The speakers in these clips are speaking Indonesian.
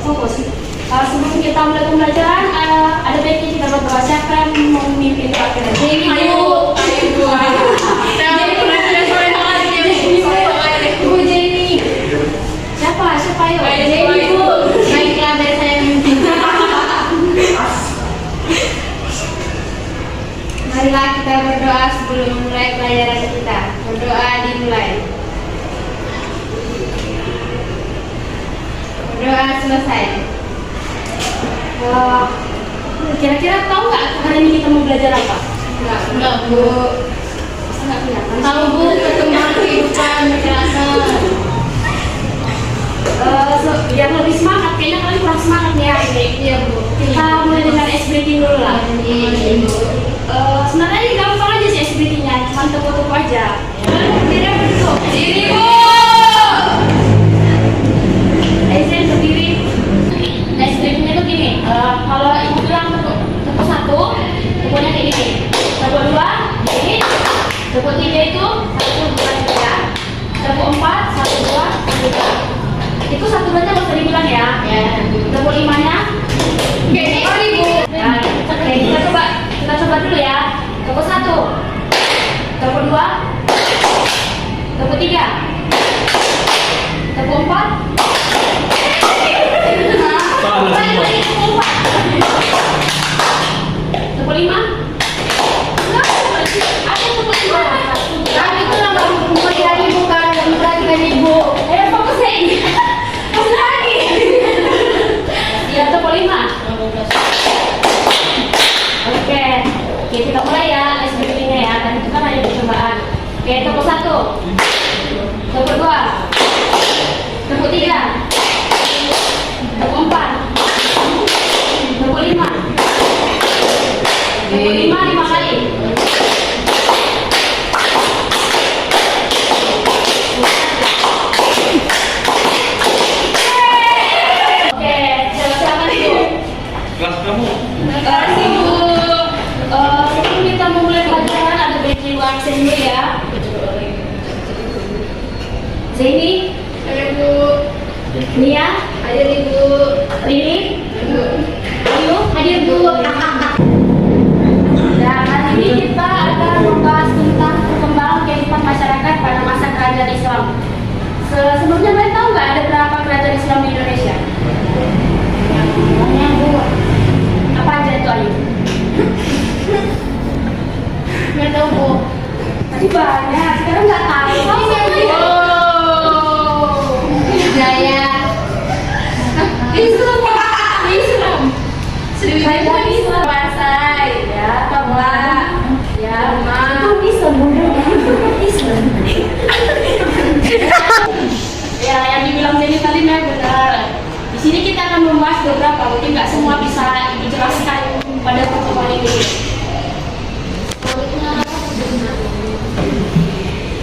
fokus. Sebelum kita mulai pembelajaran, ada baiknya kita berdoa. Siapa yang mau memimpin doa kita? Ayo, Bu. Ibu Jenny. Siapa? Ayo. Jenny, Bu. Baiklah, biar saya memimpin. Marilah kita berdoa sebelum memulai pelajaran kita. Berdoa dimulai. Berdoa selesai. Kira-kira tahu nggak hari ini kita mau belajar apa? Enggak, Bu. Masa nggak kelihatan? Tahu, Bu, perkembangan kehidupan kekerasan. Yang lebih semangat, kayaknya kalian kurang semangat nih hari ini. Iya, Bu. Kita mulai dengan ice breaking dulu lah. Iya, Bu. Sebenarnya ini gampang aja sih ice breaking-nya, cuma tepuk-tepuk aja. Kalian berdiri apa duduk? Sini, Bu. Aizen berdiri. Ice breaking-nya tuh gini, kalau ibu bilang tepuk satu, tepuknya kayak gini. Tepuk dua, gini. Tepuk tiga itu satu, dua, tiga. Tepuk empat, satu, dua, tiga. Itu satu aja nggak usah dibilang ya. Tepuk limanya. Gini, Bu. Nah, oke, kita coba dulu ya. Tepuk satu, tepuk dua, tepuk tiga, tepuk empat. Lagi, tepuk empat. Tepuk lima. Ada tepuk lima. Kan itu nama buku dari bukan perhatikan Ibu. Fokus ya ini. Masih lagi. Ya, tepuk lima. Oke, kita mulai ya ice breaking-nya ya. Tadi itu kan hanya percobaan. Oke, tepuk satu, tepuk dua, tepuk tiga, tepuk empat, tepuk lima. Tepuk lima kali. Oke, silakan itu. Kelas kamu. Terima kasih, Bu. Sebelum kita memulai pelajaran ada baiknya Bu aksen dulu ya. Zaini, Ayo, Bu. Nia, Hadir, Ibu. Rini, Ibu. Ayu, hadir Bu. Dan hari ini kita akan membahas tentang perkembangan kehidupan masyarakat pada masa kerajaan Islam. Sebelumnya kalian tahu nggak ada berapa kerajaan Islam di Indonesia? Banyak, Bu. Apa aja itu, Ayu? Nggak tahu, Bu. Tadi banyak, sekarang nggak tahu. Jaya. Islam, Islam. Kerajaan Islam. Pasai, ya, Kablah, ya, Rumah. Itu Islam, bunda. Islam. Ya, yang dibilang jadi tadi benar. Di sini kita akan membahas beberapa, mungkin nggak semua bisa dijelaskan pada pertemuan ini.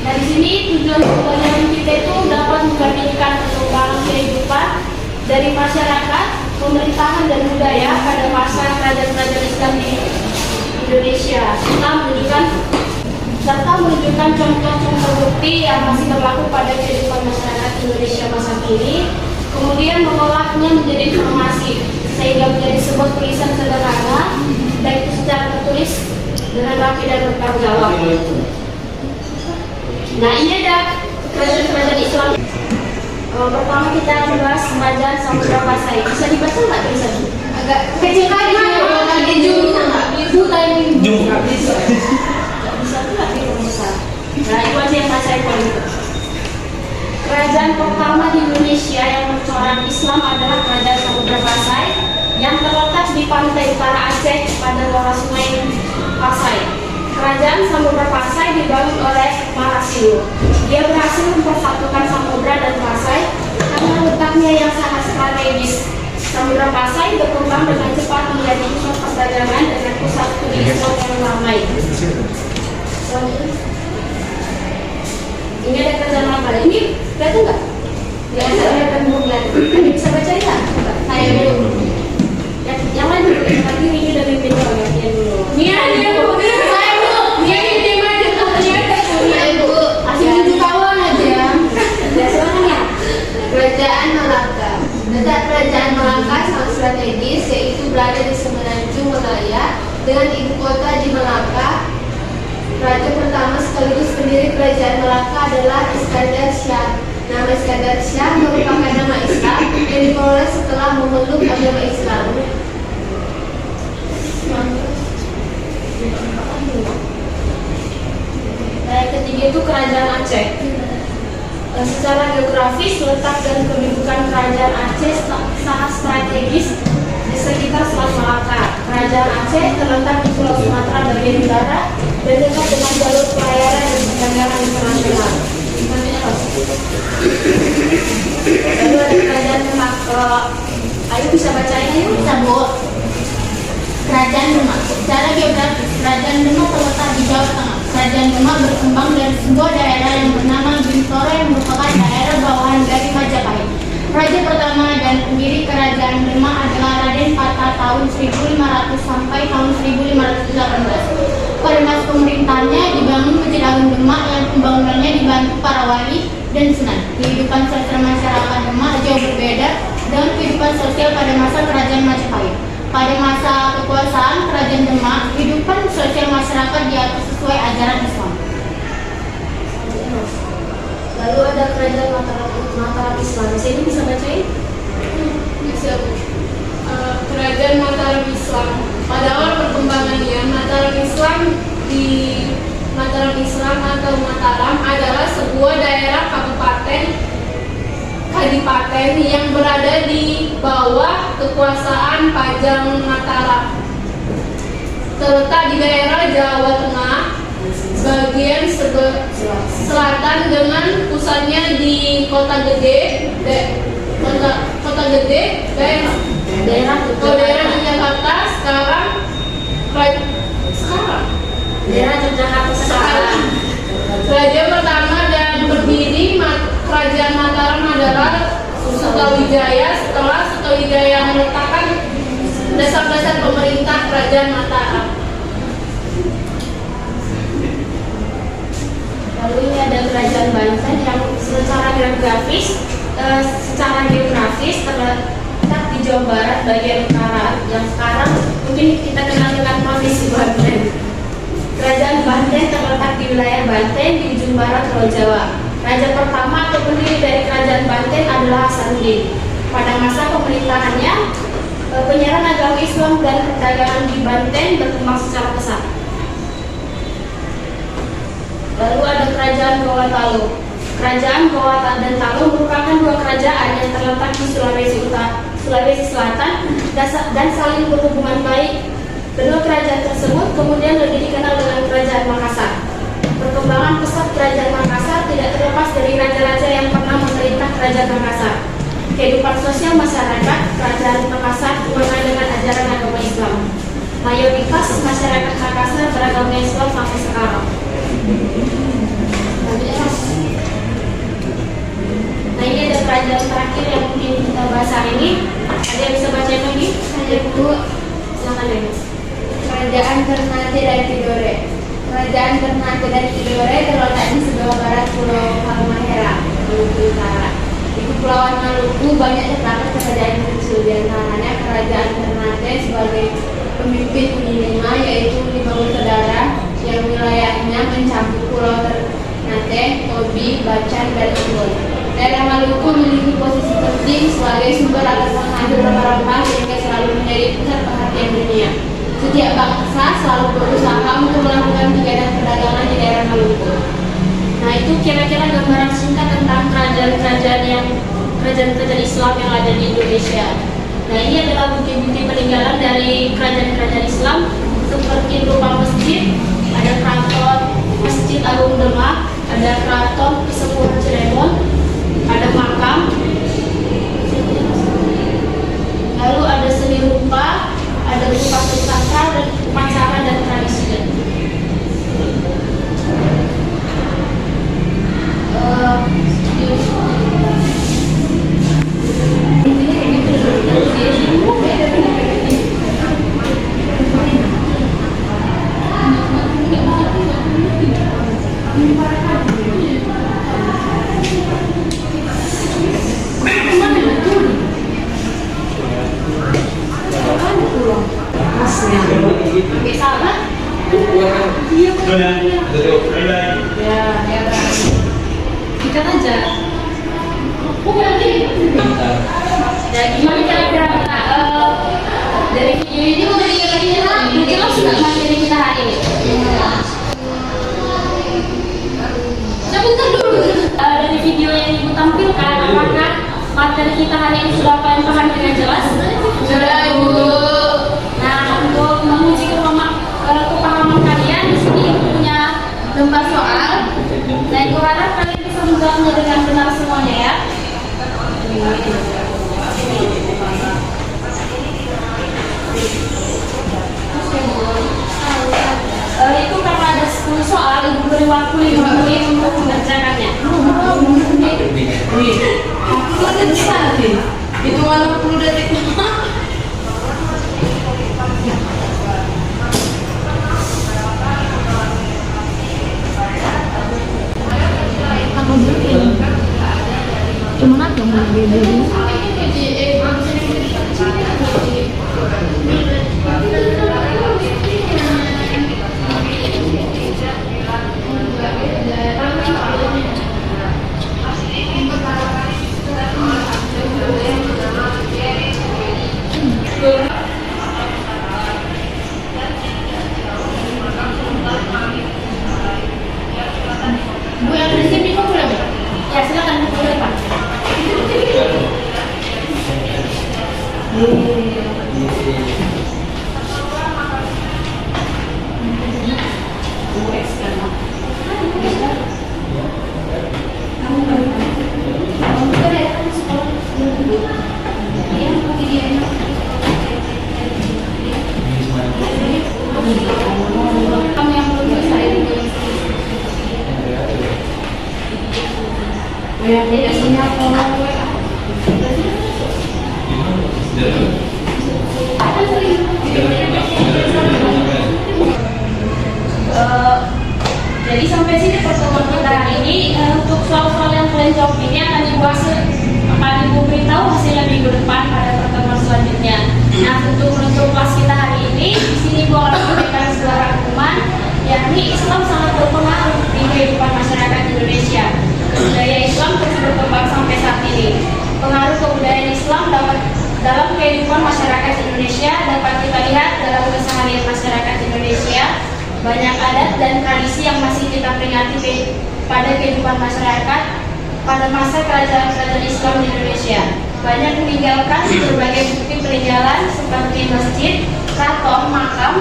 Dari sini tujuan pelajaran kita itu dapat membandingkan perkembangan kehidupan dari masyarakat, pemerintahan dan budaya pada masa kerajaan-kerajaan Islam di Indonesia, serta menunjukkan contoh-contoh bukti yang masih berlaku pada kehidupan masyarakat Indonesia masa kini, kemudian mengolahnya menjadi informasi sehingga menjadi sebuah tulisan sederhana, baik itu secara tertulis dengan rapi dan bertanggung jawab. Nah, ini ada kerajaan-kerajaan Islam. Pertama kita membahas Kerajaan Samudra Pasai. Bisa dibaca nggak tulisannya? Agak kecil kali, Bu. Lagi zoom bisa nggak? Itu tadi Zoom. nggak bisa tuh nggak bisa besar. Nah, itu aja yang baca itu. Kerajaan pertama di Indonesia yang bercorak Islam adalah Kerajaan Samudra Pasai yang terletak di pantai utara Aceh pada muara Sungai Pasai. Kerajaan Samudra Pasai dibangun oleh Marasiu. Dia berhasil mempersatukan Samudra dan Pasai karena letaknya yang sangat strategis. Samudra Pasai berkembang dengan cepat menjadi pusat perdagangan dengan pusat studi Islam yang ramai. Ini ada kerajaan apa? Ini kelihatan nggak? Ya, kelihatan bulan. Bisa baca ya? Saya dulu. Yang lain dulu. Nanti ini udah pimpin dulu. Gantian dulu. Nia, Bu. Saya dulu. Nia, ini mana tuh? Nia, Bu. Asli tunjuk kawan aja. Ya, silakan ya. Kerajaan Malaka. Letak Kerajaan Kerajaan Melaka adalah Iskandar Shah. Nama Iskandar Shah merupakan nama Islam yang diperoleh setelah memeluk agama Islam. Yang ketiga itu Kerajaan Aceh. Secara geografis, letak dan kedudukan Kerajaan Aceh sangat strategis di sekitar Selat Malaka. Kerajaan Aceh terletak di Pulau Sumatera bagian utara dan dekat dengan jalur pelayaran dan perdagangan internasional. Lalu ada Kerajaan Demak. Ayo bisa bacain yuk. Bisa, Bu. Kerajaan Demak. Secara geografis, Kerajaan Demak terletak di Jawa Tengah. Kerajaan Demak berkembang dari sebuah daerah yang bernama Bintoro yang merupakan daerah bawahan dari Majapahit. Raja pertama dan pendiri Kerajaan Demak adalah Raden Fata tahun 1500 sampai tahun 1518. Pada masa pemerintahannya dibangun Masjid Agung Demak yang pembangunannya dibantu para wali dan sunan. Kehidupan sosial masyarakat Demak jauh berbeda dengan kehidupan sosial pada masa Kerajaan Majapahit. Pada masa kekuasaan Kerajaan Demak, kehidupan sosial masyarakat diatur sesuai ajaran Islam. Lalu ada Kerajaan Mataram Islam. Sini bisa bacain? Bisa, Bu. Kerajaan Mataram Islam. Pada awal perkembangannya, Mataram Islam atau Mataram adalah sebuah daerah kadipaten yang berada di bawah kekuasaan Pajang Mataram. Terletak di daerah Jawa Tengah, bagian selatan dengan pusatnya di Kota Gede, daerah Yogyakarta sekarang. Daerah Yogyakarta sekarang. Kerajaan pertama dan berdiri Kerajaan Mataram adalah Sutawijaya. Setelah Sutawijaya meletakkan dasar-dasar pemerintah Kerajaan Mataram. Lalu ini ada Kerajaan Banten yang secara geografis terletak di Jawa Barat bagian utara yang sekarang mungkin kita kenal dengan Provinsi Banten. Kerajaan Banten terletak di wilayah Banten di ujung barat Pulau Jawa. Raja pertama atau pendiri dari Kerajaan Banten adalah Hasanuddin. Pada masa pemerintahannya, penyiaran agama Islam dan perdagangan di Banten berkembang secara pesat. Lalu ada Kerajaan Goa Talu. Kerajaan Goa dan Talu merupakan dua kerajaan yang terletak di Sulawesi Selatan dan saling berhubungan baik. Kedua kerajaan tersebut kemudian lebih dikenal dengan Kerajaan Makassar. Perkembangan pesat Kerajaan Makassar tidak terlepas dari raja-raja yang pernah memerintah Kerajaan Makassar. Kehidupan sosial masyarakat Kerajaan Makassar berhubungan dengan ajaran agama Islam. Mayoritas masyarakat Makassar beragama Islam sampai sekarang. Nah, ini ada kerajaan terakhir yang mungkin kita bahas hari ini. Ada yang bisa baca lagi? Saya, Bu. Silakan deh. Kerajaan Ternate dan Tidore. Kerajaan Ternate dan Tidore terletak di sebelah barat Pulau Halmahera, Maluku Utara. Di Kepulauan Maluku banyak terdapat kerajaan kecil, di antaranya Kerajaan Ternate sebagai pemimpin penjelma, yaitu 5 bersaudara yang wilayahnya mencakup Pulau Ternate, Tobi, Bacan, dan Ambon. Daerah Maluku memiliki posisi penting sebagai sumber agar menghasil rempah-rempah sehingga selalu menjadi pusat perhatian dunia. Setiap bangsa selalu berusaha untuk melakukan kegiatan perdagangan di daerah Maluku. Nah, itu kira-kira gambaran singkat tentang kerajaan Islam yang ada di Indonesia. Nah, ini adalah bukti-bukti peninggalan dari kerajaan-kerajaan Islam seperti berupa masjid, ada keraton Masjid Agung Demak, ada keraton Kesepuhan Cirebon, ada makam, lalu ada seni rupa, ada rupa sastra dan upacara dan tradisi. Ya gimana kira-kira dari video ini udah jelas nggak materi kita hari ini? Dari video yang ibu tampilkan, apakah materi kita hari ini sudah kalian paham dengan jelas? Sudah, Ibu. Nah, untuk menguji kepahaman kalian, di sini ibu punya lembar soal. Nah, ibu harap kalian bisa menjawabnya dengan benar semuanya ya. Itu karena ada 10 soal, ibu beri waktu 5 menit untuk mengerjakannya. Aku ada di sana, hitungan 60 detik. Cuma aku mau beli. Bu yang di sini kok boleh? Ya silakan boleh Pak. Kamu yang belum selesai tidak sinyal jadi sampai sini pertemuan kita hari ini. Untuk soal-soal yang kalian jawab ini akan ibu beritahu hasilnya minggu depan pada pertemuan selanjutnya. Nah, untuk menutup kelas kita hari ini, di sini ibu akan memberikan sebuah rangkuman, yakni Islam sangat berpengaruh di kehidupan masyarakat Indonesia. Budaya Islam terus berkembang sampai saat ini. Pengaruh kebudayaan Islam dalam kehidupan masyarakat Indonesia dapat kita lihat dalam keseharian masyarakat Indonesia. Banyak adat dan tradisi yang masih kita peringati pada kehidupan masyarakat pada masa kerajaan-kerajaan Islam di Indonesia. Banyak meninggalkan berbagai bukti peninggalan seperti masjid, keraton, makam,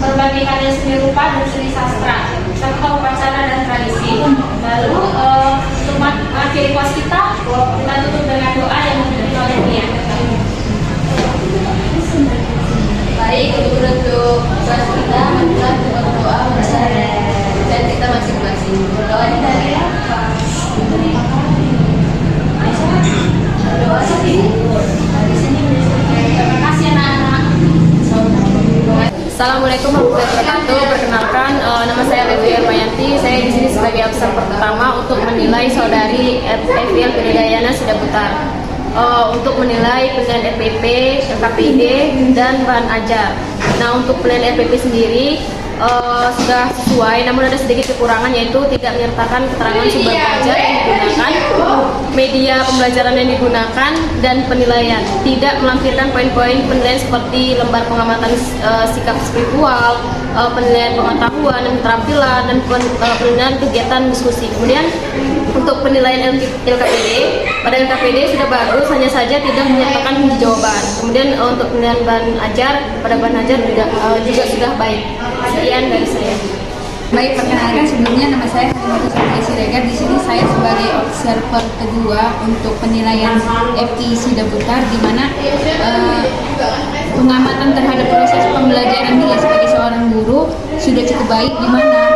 berbagai karya seni rupa dan seni sastra, serta upacara dan tradisi. Lalu untuk mengakhiri kelas kita tutup dengan doa yang dipimpin oleh Nia. Baik, untuk kelas kita marilah kita berdoa bersama dan kita masing-masing berdoa di hari apa? Berdoa sendiri. Terima kasih anak-anak. Assalamualaikum warahmatullahi wabarakatuh. Perkenalkan, nama saya Levi Ermayanti. Saya di sini sebagai absen pertama untuk menilai saudari Eviel Pinedayana Sidaputar. Untuk menilai penilaian RPP, LKPD, dan bahan ajar. Nah, untuk penilaian RPP sendiri sudah sesuai, namun ada sedikit kekurangan, yaitu tidak menyertakan keterangan sumber belajar yang digunakan, media pembelajaran yang digunakan, dan penilaian. Tidak melampirkan poin-poin penilaian seperti lembar pengamatan sikap spiritual, penilaian pengetahuan dan keterampilan, dan penilaian kegiatan diskusi. Kemudian untuk penilaian LKPD, pada LKPD sudah bagus, hanya saja tidak menyertakan kunci jawaban. Kemudian untuk penilaian bahan ajar, pada bahan ajar juga sudah baik. Sekian dari saya. Baik, perkenalkan sebelumnya nama saya Halimatu Safia Siregar. Di sini saya sebagai observer kedua untuk penilaian FI Sidaputar, di mana pengamatan terhadap proses pembelajaran dia sebagai seorang guru sudah cukup baik, di mana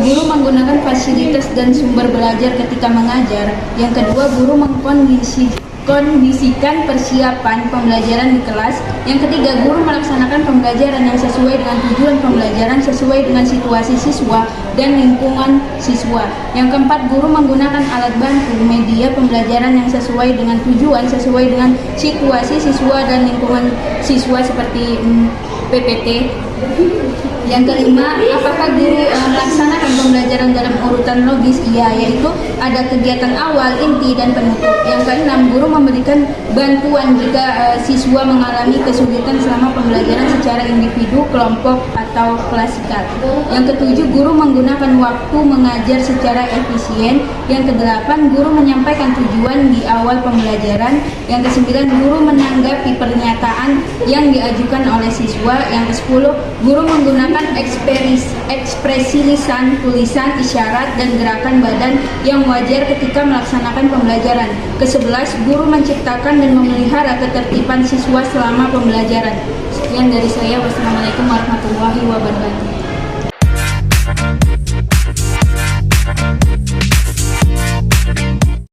guru menggunakan fasilitas dan sumber belajar ketika mengajar. Yang kedua, guru mengkondisikan persiapan pembelajaran di kelas. Yang ketiga, guru melaksanakan pembelajaran yang sesuai dengan tujuan pembelajaran, sesuai dengan situasi siswa dan lingkungan siswa. Yang keempat, guru menggunakan alat bantu media pembelajaran yang sesuai dengan tujuan, sesuai dengan situasi siswa dan lingkungan siswa seperti PPT. Yang kelima, apakah guru melaksanakan pembelajaran dalam urutan logis? Iya, yaitu ada kegiatan awal, inti, dan penutup. Yang keenam, guru memberikan bantuan jika siswa mengalami kesulitan selama pembelajaran secara individu, kelompok, atau klasikal. Yang ketujuh, guru menggunakan waktu mengajar secara efisien. Yang kedelapan, guru menyampaikan tujuan di awal pembelajaran. Yang kesembilan, guru menanggapi pernyataan yang diajukan oleh siswa. Yang kesepuluh, guru menggunakan ekspresi lisan, tulisan, isyarat, dan gerakan badan yang wajar ketika melaksanakan pembelajaran. Ke-11, guru menciptakan dan memelihara ketertiban siswa selama pembelajaran. Sekian dari saya. Wassalamualaikum warahmatullahi wabarakatuh.